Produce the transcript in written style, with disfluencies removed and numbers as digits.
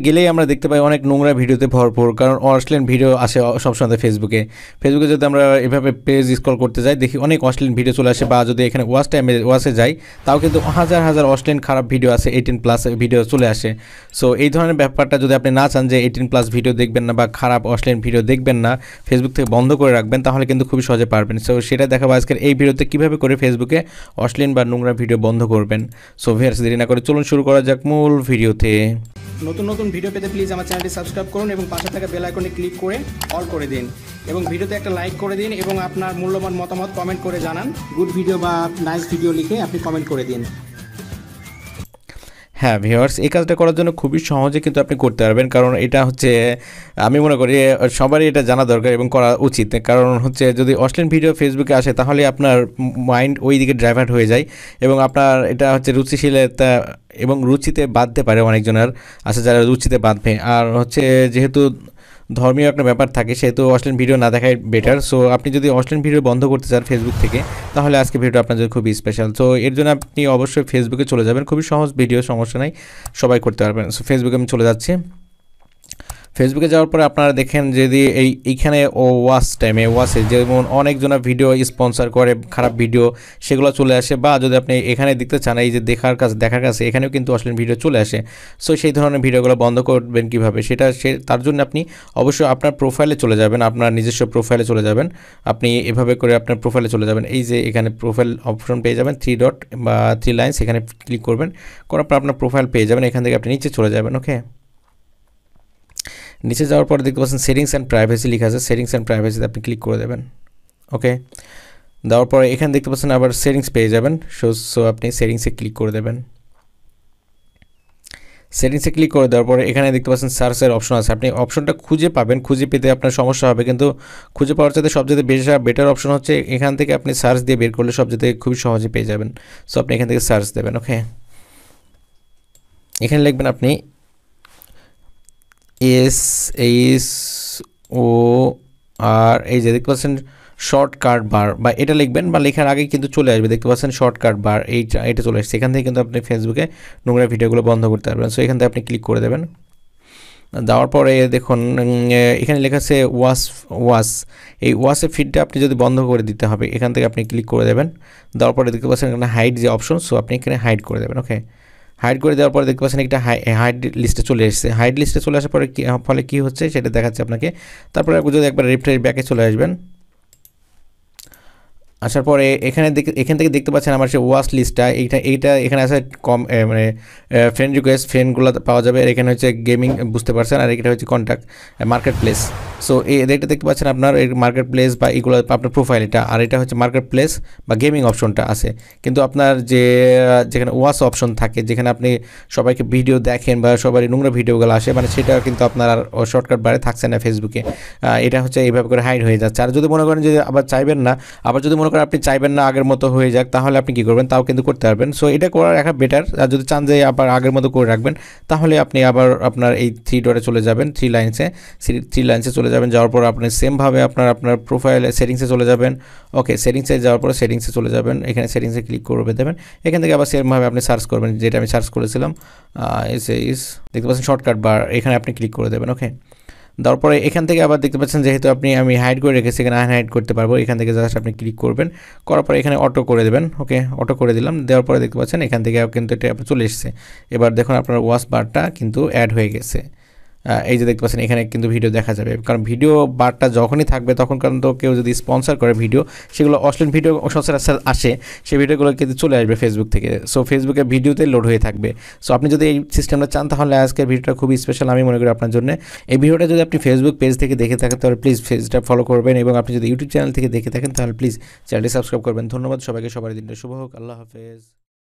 গেলেই আমরা দেখতে পাই অনেক নোংরা ভিডিওতে ভরপুর, কারণ অশ্লীল ভিডিও আসে সবসময় ফেসবুকে। যদি আমরা এভাবে পেজ স্ক্রল করতে যাই, দেখি অনেক অশ্লীল ভিডিও চলে আসে, বা যদি এখানে ওয়াচে যাই, তাও কিন্তু হাজার হাজার অশ্লীল খারাপ ভিডিও আছে, 18+ ভিডিও চলে আসে। সো এই ধরনের ব্যাপারটা যদি আপনি না চান যে 18+ ভিডিও দেখবেন না বা খারাপ অশ্লীল ভিডিও দেখবেন না, ফেসবুক থেকে বন্ধ করে রাখবেন, তাহলে কিন্তু খুবই সহজে পারবেন। সো সেটা দেখাবো আজকের এই ভিডিওতে, কীভাবে করে ফেসবুকে অশ্লীল বা নোংরা ভিডিও বন্ধ করবেন। সো ভিউয়ার্স, দেরি না করে চলুন শুরু করা যাক মূল ভিডিওতে। নতুন ভিডিও পেতে প্লিজ আমার চ্যানেলটি সাবস্ক্রাইব করুন এবং পাশে থাকা বেল আইকনে ক্লিক করে অল করে দিন, এবং ভিডিওতে একটা লাইক করে দিন, এবং আপনার মূল্যবান মতামত কমেন্ট করে জানান। গুড ভিডিও বা নাইস ভিডিও লিখে আপনি কমেন্ট করে দিন। হ্যাঁ ভিউয়ার্স, এই কাজটা করার জন্য খুবই সহজে কিন্তু আপনি করতে পারবেন, কারণ এটা হচ্ছে আমি মনে করি সবারই এটা জানা দরকার এবং করা উচিত। কারণ হচ্ছে যদি অশ্লীল ভিডিও ফেসবুকে আসে, তাহলে আপনার মাইন্ড ওই দিকে ডাইভার্ট হয়ে যায়, এবং আপনার এটা হচ্ছে রুচিশীলতা এবং রুচিতে বাঁধতে পারে। অনেকজনের আছে যারা রুচিতে বাঁধবে, আর হচ্ছে যেহেতু ধর্মীয় একটা ব্যাপার থাকে, সেহেতু অশ্লীল ভিডিও না দেখাই বেটার। সো আপনি যদি অশ্লীল ভিডিও বন্ধ করতে চান ফেসবুক থেকে, তাহলে আজকে ভিডিও আপনার জন্য খুবই স্পেশাল। সো এর জন্য আপনি অবশ্যই ফেসবুকে চলে যাবেন, খুবই সহজ ভিডিও, সমস্যা নাই, সবাই করতে পারবেন। সো ফেসবুকে আমি চলে যাচ্ছি। ফেসবুকে যাওয়ার পরে আপনারা দেখেন যদি এইখানে ওয়াচে যেমন অনেকজনা ভিডিও স্পন্সর করে খারাপ ভিডিও, সেগুলো চলে আসে, বা যদি আপনি এখানে দেখতে চান, এই যে দেখার কাছে এখানেও কিন্তু অশ্লীল ভিডিও চলে আসে। সো সেই ধরনের ভিডিওগুলো বন্ধ করবেন কীভাবে, তার জন্য আপনি অবশ্যই আপনার প্রোফাইলে চলে যাবেন, আপনার নিজস্ব প্রোফাইলে চলে যাবেন। আপনি এভাবে করে আপনার প্রোফাইলে চলে যাবেন, এই যে এখানে প্রোফাইল অপশন পেয়ে যাবেন, 3 ডট বা 3 লাইন্স, এখানে ক্লিক করবেন, করার পর আপনার প্রোফাইল পেয়ে যাবেন। এখান থেকে আপনি নিচে চলে যাবেন। ওকে, নিচে যাওয়ার পরে দেখতে পাচ্ছেন সেটিংস অ্যান্ড প্রাইভেসি লেখা আছে, সেটিংস অ্যান্ড প্রাইভেসিতে আপনি ক্লিক করে দেবেন। ওকে, দেওয়ার পরে এখানে দেখতে পাচ্ছেন আবার সেটিংস পেয়ে যাবেন। সো আপনি সেটিংসে ক্লিক করে দেবেন। সেটিংসে ক্লিক করে দেওয়ার পরে এখানে দেখতে পাচ্ছেন সার্চের অপশন আছে, আপনি অপশনটা খুঁজে পাবেন, খুঁজে পেতে আপনার সমস্যা হবে, কিন্তু খুঁজে পাওয়ার চাইতে সবচেয়ে বেটার অপশন হচ্ছে এখান থেকে আপনি সার্চ দিয়ে বের করলে সবচেয়ে খুবই সহজে পেয়ে যাবেন। সো আপনি এখান থেকে সার্চ দেবেন। ওকে, এখানে লিখবেন আপনি SHOR, এই যে দেখতে পাচ্ছেন শর্টকাট বার, বা এটা লিখবেন, বা লেখার আগে কিন্তু চলে আসবে, দেখতে পাচ্ছেন শর্টকাট বার, এটা চলে আসছে। এখান থেকে কিন্তু আপনি ফেসবুকে নোংরা ভিডিওগুলো বন্ধ করতে পারবেন। সো এখান থেকে আপনি ক্লিক করে দেবেন। দেওয়ার পরে দেখুন এখানে লেখা আছে ওয়াচ, এই ওয়াচের ফিডটা আপনি যদি বন্ধ করে দিতে হবে, এখান থেকে আপনি ক্লিক করে দেবেন। দেওয়ার পরে দেখতে পাচ্ছেন এখানে হাইড যে অপশন, সো আপনি এখানে হাইড করে দেবেন। ওকে, হাইড করে দেওয়ার পরে দেখতে পাচ্ছেন একটা হাইড লিস্টে চলে এসেছে। হাইড লিস্টে চলে আসার পরে ফলে কী হচ্ছে সেটা দেখাচ্ছে আপনাকে। তারপরে যদি একবার রিফ্রেশ ব্যাকে চলে আসবেন, আসার পরে এখান থেকে দেখতে পাচ্ছেন আমার সে ওয়াচ লিস্টটা, এইটা এখানে আছে মানে ফ্রেন্ড রিকোয়েস্ট, ফ্রেন্ডগুলো পাওয়া যাবে। আর এখানে হচ্ছে গেমিং, বুঝতে পারছেন, আর এটা হচ্ছে কন্ট্যাক্ট, মার্কেট প্লেস। সো এটা দেখতে পাচ্ছেন আপনার এই মার্কেট প্লেস বা এগুলো আপনার প্রোফাইল, আর এটা হচ্ছে মার্কেট প্লেস বা গেমিং অপশনটা আছে। কিন্তু আপনার যেখানে ওয়াচ অপশন থাকে, যেখানে আপনি সবাইকে ভিডিও দেখেন বা সবারই নোংরা ভিডিওগুলো আসে, মানে সেটা কিন্তু আপনার আর শর্টকাট বারে থাকছে না ফেসবুকে। এটা হচ্ছে এইভাবে করে হাইড হয়ে যাচ্ছে। আর যদি মনে করেন যে আবার চাইবেন না, আবার যদি মনে করেন আপনি চাইবেন না আগের মতো হয়ে যাক, তাহলে আপনি কী করবেন, তাও কিন্তু করতে পারবেন। সো এটা করার একটা বেটার। আর যদি চান যে আবার আগের মতো করে রাখবেন, তাহলে আপনি আবার আপনার এই 3 ডটে চলে যাবেন, 3 লাইন্সে চলে যাবেন। যাওয়ার পর আপনি সেমভাবে আপনার প্রোফাইলে সেটিংসে চলে যাবেন। ওকে, সেটিংসে যাওয়ার পরে সেটিংসে চলে যাবেন, এখানে সেটিংসে ক্লিক করে দেবেন। এখান থেকে আবার সেমভাবে আপনি সার্চ করবেন, যেটা আমি সার্চ করেছিলাম, দেখতে পাচ্ছেন শর্টকাট বার, এখানে আপনি ক্লিক করে দেবেন। ওকে, দেওয়ার পরে এখান থেকে আবার দেখতে পাচ্ছেন যেহেতু আমি হাইড করে রেখেছি, এখানে হাইড করতে পারবো। এখান থেকে জাস্ট আপনি ক্লিক করবেন, করার পরে এখানে অটো করে দেবেন। ওকে, অটো করে দিলাম। দেওয়ার পরে দেখতে পাচ্ছেন এখান থেকে কিন্তু এটা চলে এসেছে। এবার দেখুন আপনার ওয়াচ বারটা কিন্তু অ্যাড হয়ে গেছে। এই যে দেখতে পাচ্ছেন এখানে কিন্তু ভিডিও দেখা যাবে, কারণ ভিডিও বারটা যখনই থাকবে তখন কারণ তো কেউ যদি স্পন্সর করে ভিডিও, সেগুলো অশ্লীল ভিডিও সচরাচর আসে, সেই ভিডিওগুলো কিন্তু চলে আসবে ফেসবুক থেকে। সো ফেসবুকে ভিডিওতে লোড হয়ে থাকবে। সো আপনি যদি এই সিস্টেমটা চান, তাহলে আজকের ভিডিওটা খুবই স্পেশাল আমি মনে করি আপনার জন্য। এই ভিডিওটা যদি আপনি ফেসবুক পেজ থেকে দেখে থাকেন, তাহলে প্লিজ পেজটা ফলো করবেন, এবং আপনি যদি ইউটিউব চ্যানেল থেকে দেখে থাকেন, তাহলে প্লিজ চ্যানেলটি সাবস্ক্রাইব করবেন। ধন্যবাদ সবাইকে, সবার দিনটা শুভ হোক। আল্লাহ হাফেজ।